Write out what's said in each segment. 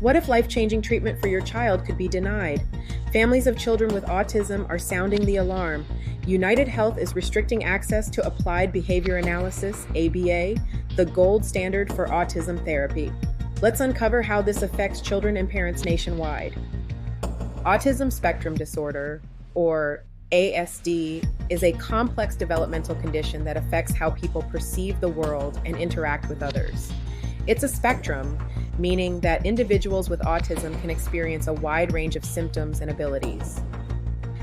What if life-changing treatment for your child could be denied? Families of children with autism are sounding the alarm. United Health is restricting access to applied behavior analysis, ABA, the gold standard for autism therapy. Let's uncover how this affects children and parents nationwide. Autism spectrum disorder, or ASD, is a complex developmental condition that affects how people perceive the world and interact with others. It's a spectrum, meaning that individuals with autism can experience a wide range of symptoms and abilities.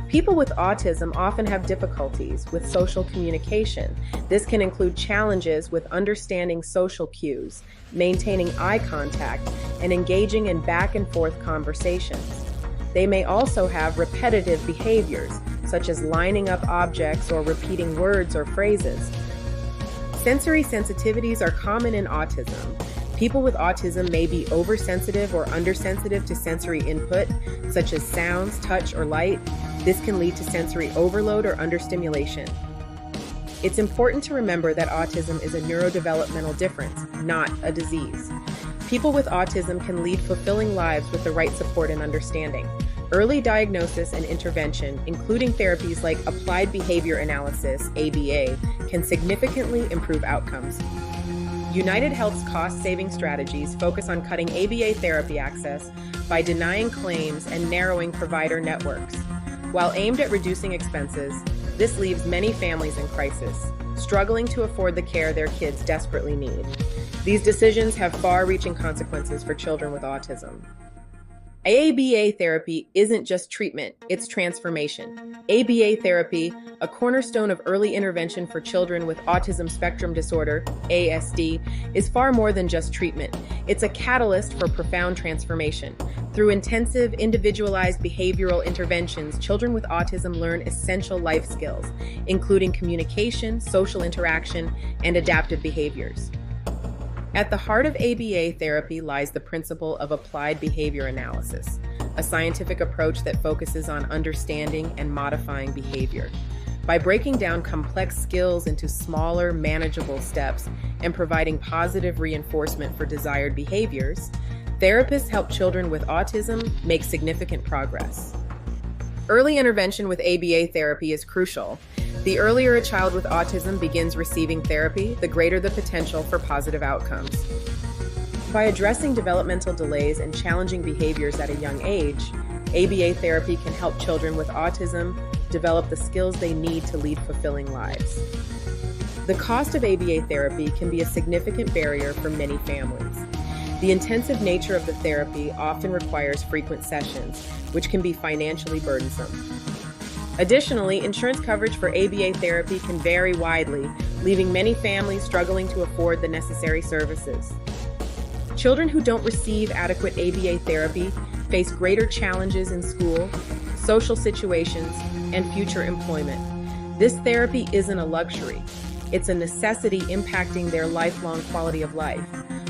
People with autism often have difficulties with social communication. This can include challenges with understanding social cues, maintaining eye contact, and engaging in back-and-forth conversations. They may also have repetitive behaviors, such as lining up objects or repeating words or phrases. Sensory sensitivities are common in autism. People with autism may be oversensitive or undersensitive to sensory input, such as sounds, touch, or light. This can lead to sensory overload or understimulation. It's important to remember that autism is a neurodevelopmental difference, not a disease. People with autism can lead fulfilling lives with the right support and understanding. Early diagnosis and intervention, including therapies like applied behavior analysis, ABA, can significantly improve outcomes. United Health's cost-saving strategies focus on cutting ABA therapy access by denying claims and narrowing provider networks. While aimed at reducing expenses, this leaves many families in crisis, struggling to afford the care their kids desperately need. These decisions have far-reaching consequences for children with autism. ABA therapy isn't just treatment, it's transformation. ABA therapy, a cornerstone of early intervention for children with autism spectrum disorder, ASD, is far more than just treatment. It's a catalyst for profound transformation. Through intensive, individualized behavioral interventions, children with autism learn essential life skills, including communication, social interaction, and adaptive behaviors. At the heart of ABA therapy lies the principle of applied behavior analysis, a scientific approach that focuses on understanding and modifying behavior. By breaking down complex skills into smaller, manageable steps and providing positive reinforcement for desired behaviors, therapists help children with autism make significant progress. Early intervention with ABA therapy is crucial. The earlier a child with autism begins receiving therapy, the greater the potential for positive outcomes. By addressing developmental delays and challenging behaviors at a young age, ABA therapy can help children with autism develop the skills they need to lead fulfilling lives. The cost of ABA therapy can be a significant barrier for many families. The intensive nature of the therapy often requires frequent sessions, which can be financially burdensome. Additionally, insurance coverage for ABA therapy can vary widely, leaving many families struggling to afford the necessary services. Children who don't receive adequate ABA therapy face greater challenges in school, social situations, and future employment. This therapy isn't a luxury. It's a necessity impacting their lifelong quality of life.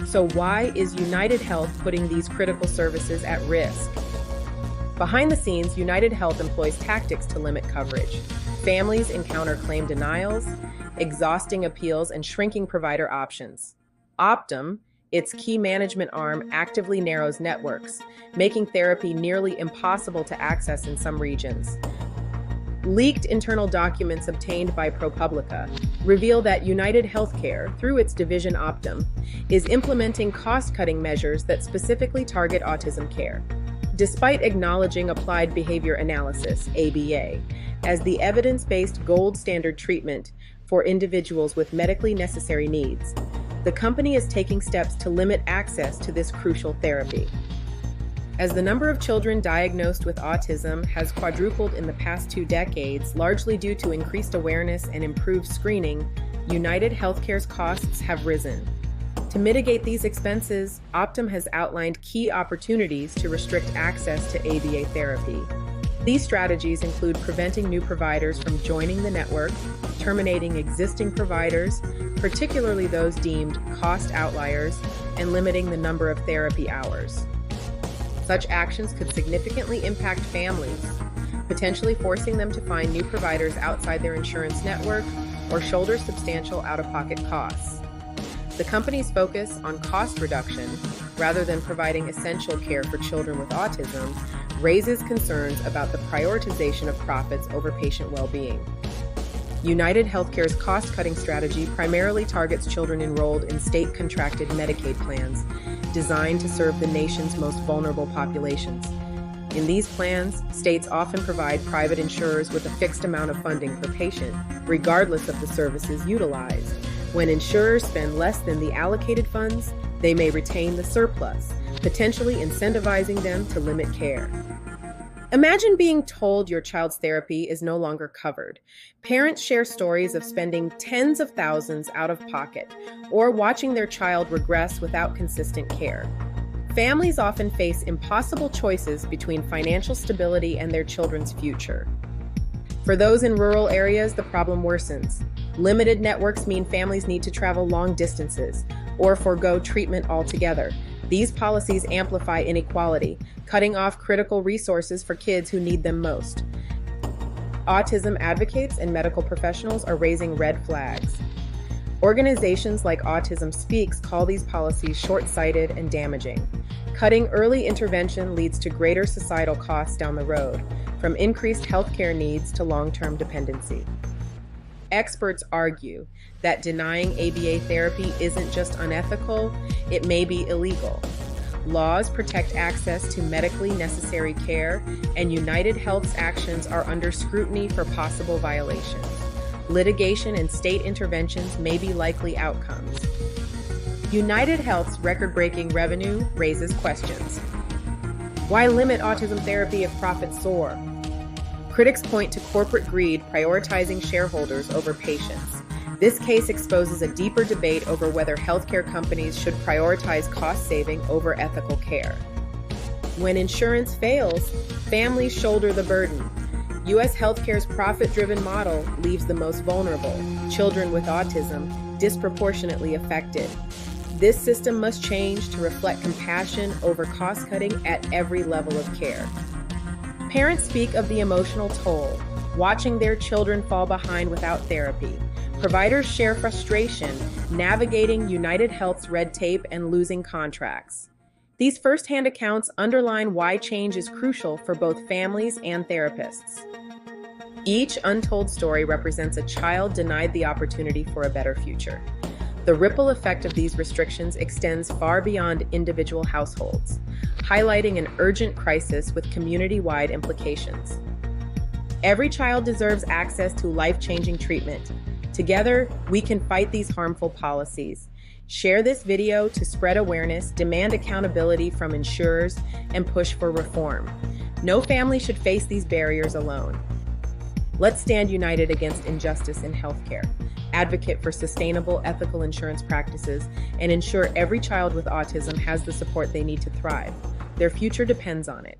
So why is United Health putting these critical services at risk? Behind the scenes, United Health employs tactics to limit coverage. Families encounter claim denials, exhausting appeals, and shrinking provider options. Optum, its key management arm, actively narrows networks, making therapy nearly impossible to access in some regions. Leaked internal documents obtained by ProPublica reveal that UnitedHealthcare, through its division Optum, is implementing cost-cutting measures that specifically target autism care. Despite acknowledging applied behavior analysis, ABA, as the evidence-based gold standard treatment for individuals with medically necessary needs, the company is taking steps to limit access to this crucial therapy. As the number of children diagnosed with autism has quadrupled in the past 2 decades, largely due to increased awareness and improved screening, UnitedHealthcare's costs have risen. To mitigate these expenses, Optum has outlined key opportunities to restrict access to ABA therapy. These strategies include preventing new providers from joining the network, terminating existing providers, particularly those deemed cost outliers, and limiting the number of therapy hours. Such actions could significantly impact families, potentially forcing them to find new providers outside their insurance network or shoulder substantial out-of-pocket costs. The company's focus on cost reduction rather than providing essential care for children with autism, raises concerns about the prioritization of profits over patient well-being. UnitedHealthcare's cost-cutting strategy primarily targets children enrolled in state-contracted Medicaid plans designed to serve the nation's most vulnerable populations. In these plans, states often provide private insurers with a fixed amount of funding per patient, regardless of the services utilized. When insurers spend less than the allocated funds, they may retain the surplus, potentially incentivizing them to limit care. Imagine being told your child's therapy is no longer covered. Parents share stories of spending tens of thousands out of pocket or watching their child regress without consistent care. Families often face impossible choices between financial stability and their children's future. For those in rural areas, the problem worsens. Limited networks mean families need to travel long distances or forego treatment altogether. These policies amplify inequality, cutting off critical resources for kids who need them most. Autism advocates and medical professionals are raising red flags. Organizations like Autism Speaks call these policies short-sighted and damaging. Cutting early intervention leads to greater societal costs down the road, from increased healthcare needs to long-term dependency. Experts argue that denying ABA therapy isn't just unethical, it may be illegal. Laws protect access to medically necessary care, and UnitedHealth's actions are under scrutiny for possible violations. Litigation and state interventions may be likely outcomes. UnitedHealth's record-breaking revenue raises questions. Why limit autism therapy if profits soar? Critics point to corporate greed prioritizing shareholders over patients. This case exposes a deeper debate over whether healthcare companies should prioritize cost saving over ethical care. When insurance fails, families shoulder the burden. U.S. healthcare's profit-driven model leaves the most vulnerable, children with autism, disproportionately affected. This system must change to reflect compassion over cost-cutting at every level of care. Parents speak of the emotional toll, watching their children fall behind without therapy. Providers share frustration, navigating UnitedHealth's red tape and losing contracts. These firsthand accounts underline why change is crucial for both families and therapists. Each untold story represents a child denied the opportunity for a better future. The ripple effect of these restrictions extends far beyond individual households, highlighting an urgent crisis with community-wide implications. Every child deserves access to life-changing treatment. Together, we can fight these harmful policies. Share this video to spread awareness, demand accountability from insurers, and push for reform. No family should face these barriers alone. Let's stand united against injustice in healthcare, advocate for sustainable, ethical insurance practices, and ensure every child with autism has the support they need to thrive. Their future depends on it.